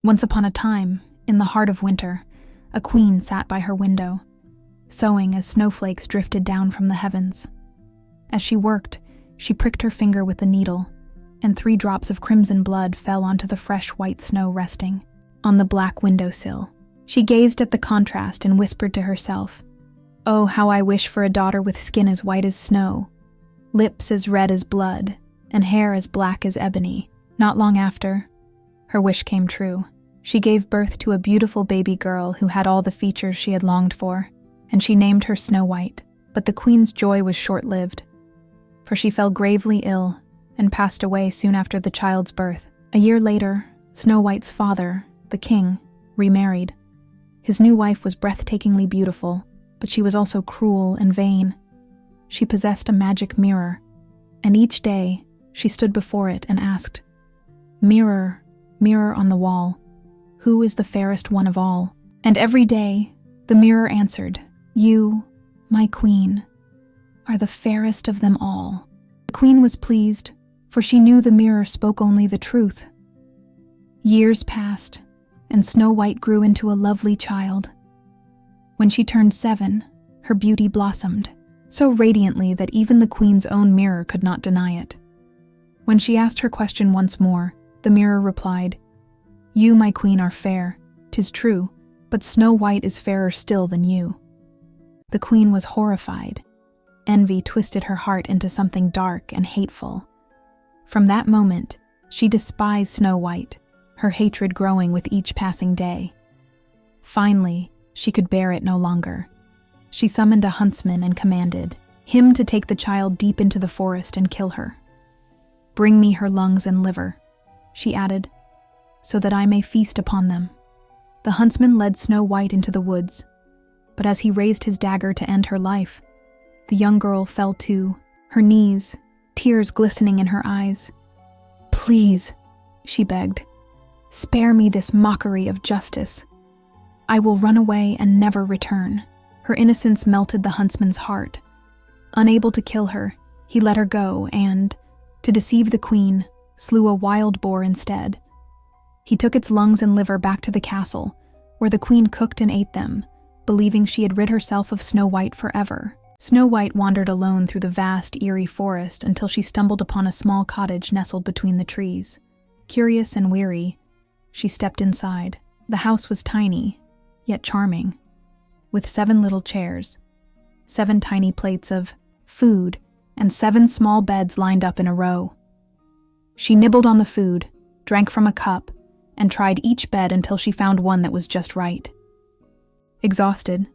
Once upon a time, in the heart of winter, a queen sat by her window, sewing as snowflakes drifted down from the heavens. As she worked, she pricked her finger with the needle, and 3 drops of crimson blood fell onto the fresh white snow resting on the black windowsill. She gazed at the contrast and whispered to herself, "Oh, how I wish for a daughter with skin as white as snow, lips as red as blood, and hair as black as ebony." Not long after, her wish came true. She gave birth to a beautiful baby girl who had all the features she had longed for, and she named her Snow White. But the queen's joy was short-lived, for she fell gravely ill and passed away soon after the child's birth. A year later, Snow White's father, the king, remarried. His new wife was breathtakingly beautiful, but she was also cruel and vain. She possessed a magic mirror, and each day she stood before it and asked, "Mirror, mirror on the wall, who is the fairest one of all?" And every day the mirror answered, "You, my queen, are the fairest of them all." The queen was pleased, for she knew the mirror spoke only the truth. Years passed, and Snow White grew into a lovely child. When she turned 7, her beauty blossomed, so radiantly that even the queen's own mirror could not deny it. When she asked her question once more, the mirror replied, "You, my queen, are fair, 'tis true, but Snow White is fairer still than you." The queen was horrified. Envy twisted her heart into something dark and hateful. From that moment, she despised Snow White, her hatred growing with each passing day. Finally, she could bear it no longer. She summoned a huntsman and commanded him to take the child deep into the forest and kill her. "Bring me her lungs and liver," she added, "so that I may feast upon them." The huntsman led Snow White into the woods, but as he raised his dagger to end her life, the young girl fell to her knees, tears glistening in her eyes. "Please," she begged, "spare me this mockery of justice. I will run away and never return." Her innocence melted the huntsman's heart. Unable to kill her, he let her go and, to deceive the queen, slew a wild boar instead. He took its lungs and liver back to the castle, where the queen cooked and ate them, believing she had rid herself of Snow White forever. Snow White wandered alone through the vast, eerie forest until she stumbled upon a small cottage nestled between the trees. Curious and weary, she stepped inside. The house was tiny, yet charming, with 7 little chairs, 7 tiny plates of food, and 7 small beds lined up in a row. She nibbled on the food, drank from a cup, and tried each bed until she found one that was just right. Exhausted,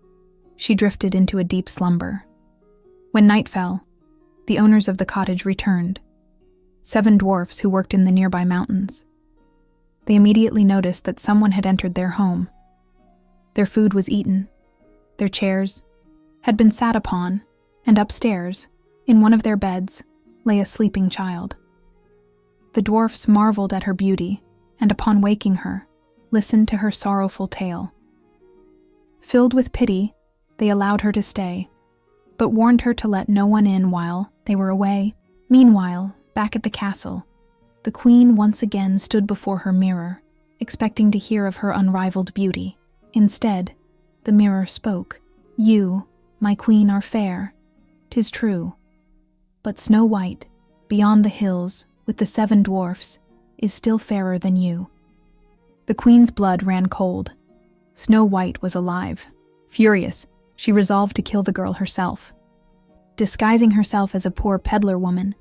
she drifted into a deep slumber. When night fell, the owners of the cottage returned, 7 dwarfs who worked in the nearby mountains. They immediately noticed that someone had entered their home. Their food was eaten, their chairs had been sat upon, and upstairs, in one of their beds, lay a sleeping child. The dwarfs marveled at her beauty, and upon waking her, listened to her sorrowful tale. Filled with pity, they allowed her to stay, but warned her to let no one in while they were away. Meanwhile, back at the castle, the queen once again stood before her mirror, expecting to hear of her unrivaled beauty. Instead, the mirror spoke. "You, my queen, are fair, 'tis true, but Snow White, beyond the hills, with the 7 dwarfs, is still fairer than you." The queen's blood ran cold. Snow White was alive. Furious, she resolved to kill the girl herself. Disguising herself as a poor peddler woman,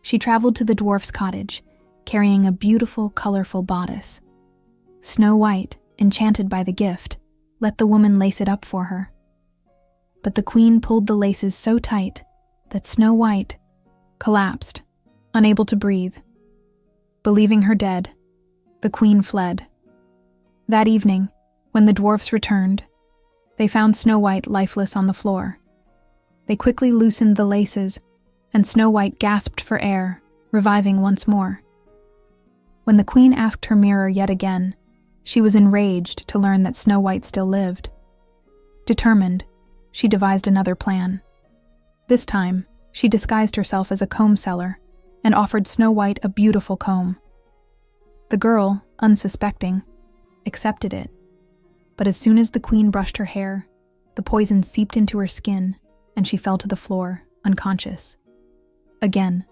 she traveled to the dwarf's cottage, carrying a beautiful, colorful bodice. Snow White, enchanted by the gift, let the woman lace it up for her. But the queen pulled the laces so tight that Snow White collapsed, unable to breathe. Believing her dead, the queen fled. That evening, when the dwarfs returned, they found Snow White lifeless on the floor. They quickly loosened the laces, and Snow White gasped for air, reviving once more. When the queen asked her mirror yet again, she was enraged to learn that Snow White still lived. Determined, she devised another plan. This time, she disguised herself as a comb seller and offered Snow White a beautiful comb. The girl, unsuspecting, accepted it. But as soon as the queen brushed her hair, the poison seeped into her skin, and she fell to the floor, unconscious. Again,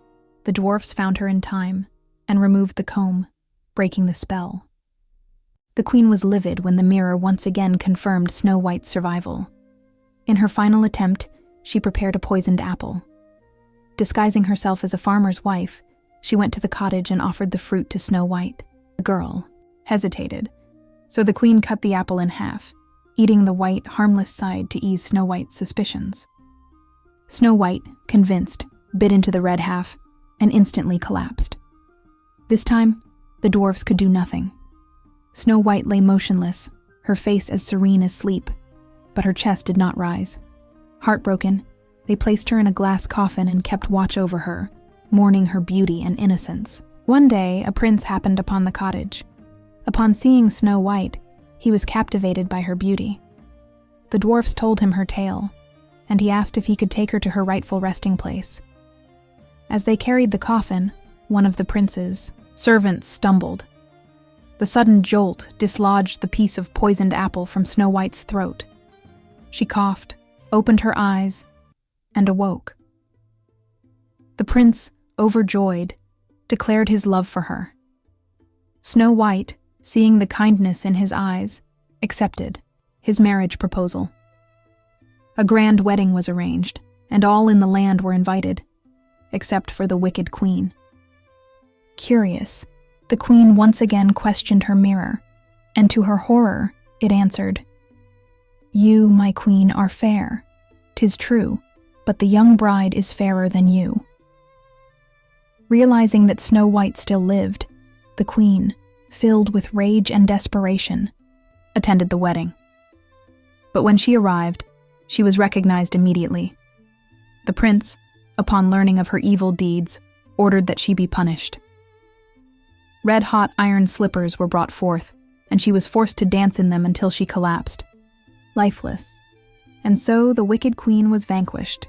the dwarfs found her in time and removed the comb, breaking the spell. The queen was livid when the mirror once again confirmed Snow White's survival. In her final attempt, she prepared a poisoned apple. Disguising herself as a farmer's wife, she went to the cottage and offered the fruit to Snow White. The girl hesitated, so the queen cut the apple in half, eating the white, harmless side to ease Snow White's suspicions. Snow White, convinced, bit into the red half and instantly collapsed. This time, the dwarfs could do nothing. Snow White lay motionless, her face as serene as sleep, but her chest did not rise. Heartbroken, they placed her in a glass coffin and kept watch over her, mourning her beauty and innocence. One day, a prince happened upon the cottage. Upon seeing Snow White, he was captivated by her beauty. The dwarfs told him her tale, and he asked if he could take her to her rightful resting place. As they carried the coffin, one of the prince's servants stumbled. The sudden jolt dislodged the piece of poisoned apple from Snow White's throat. She coughed, opened her eyes, and awoke. The prince, overjoyed, declared his love for her. Snow White, seeing the kindness in his eyes, accepted his marriage proposal. A grand wedding was arranged, and all in the land were invited, except for the wicked queen. Curious, the queen once again questioned her mirror, and to her horror, it answered, "You, my queen, are fair. 'Tis true, but the young bride is fairer than you." Realizing that Snow White still lived, the queen, filled with rage and desperation, attended the wedding. But when she arrived, she was recognized immediately. The prince, upon learning of her evil deeds, ordered that she be punished. Red-hot iron slippers were brought forth, and she was forced to dance in them until she collapsed, lifeless. And so the wicked queen was vanquished,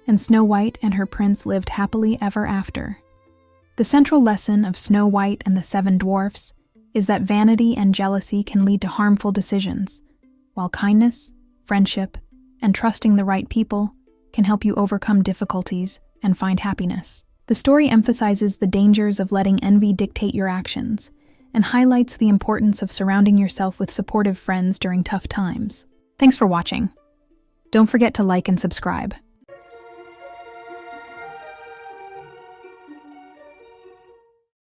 and Snow White and her prince lived happily ever after. The central lesson of Snow White and the Seven Dwarfs is that vanity and jealousy can lead to harmful decisions, while kindness, friendship, and trusting the right people can help you overcome difficulties and find happiness. The story emphasizes the dangers of letting envy dictate your actions and highlights the importance of surrounding yourself with supportive friends during tough times. Thanks for watching. Don't forget to like and subscribe.